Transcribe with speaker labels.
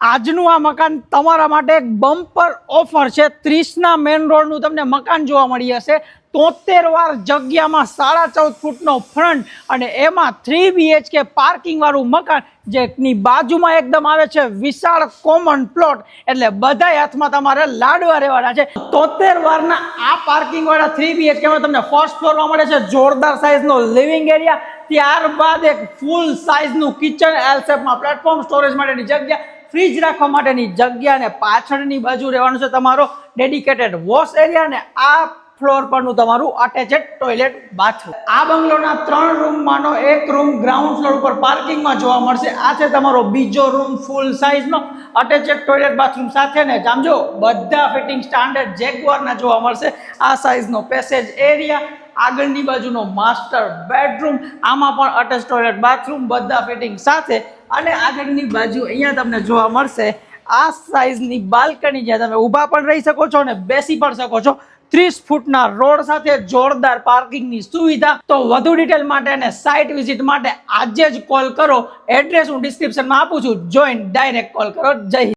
Speaker 1: આજનું આ મકાન તમારા માટે એક બમ્પર ઓફર છે। 30 ના મેઇન રોડનું તમને મકાન જોવા મળી હશે। 73 વાર જગ્યામાં 14.5 ફૂટનો ફ્રન્ટ અને એમાં 3 BHK પાર્કિંગ વાળું મકાન, જેની બાજુમાં એકદમ આવે છે વિશાળ કોમન પ્લોટ। એટલે બધા હાથમાં તમારે લાડવા રહેવાના છે। 73 વારના આ પાર્કિંગ વાળા 3 BHK માં તમને ફર્સ્ટ ફ્લોરમાં મળે છે જોરદાર સાઇઝનો લિવિંગ એરિયા, ત્યારબાદ એક ફૂલ સાઇઝનું કિચન, એલ શેપમાં પ્લેટફોર્મ, સ્ટોરેજ માટેની જગ્યા, ફ્રીજ રાખવા માટેની જગ્યા, અને પાછળની બાજુ રહેવાનું છે તમારો ડેડિકેટેડ વોશ એરિયા, અને આ ફ્લોર પરનું તમારું અટેચેડ ટોયલેટ બાથરૂમ। આ બંગલોના 3 રૂમમાંનો એક રૂમ ગ્રાઉન્ડ ફ્લોર ઉપર પાર્કિંગમાં જોવા મળશે। આ છે તમારો બીજો રૂમ ફૂલ સાઇઝનો અટેચેડ ટોયલેટ બાથરૂમ સાથે, ને જામજો બધા ફિટિંગ સ્ટાન્ડર્ડ જેગવારના જોવા મળશે। આ સાઇઝનો પેસેજ એરિયા, આગળની બાજુનો માસ્ટર બેડરૂમ, આમાં પણ અટેચ ટોયલેટ બાથરૂમ બધા ફિટિંગ સાથે, અને આગળની બાજુ અહીંયા તમને જોવા મળશે આ સાઇઝની બાલ્કની, જ્યાં તમે ઊભા પણ રહી શકો છો અને બેસી પણ શકો છો। 30 ફૂટના રોડ સાથે જોરદાર પાર્કિંગની સુવિધા। તો વધુ ડિટેલ માટે અને સાઇટ વિઝિટ માટે આજે જ કોલ કરો। એડ્રેસ હું ડિસ્ક્રિપ્શનમાં આપું છું, જોઈન ડાયરેક્ટ કોલ કરો। જય હિન્દ।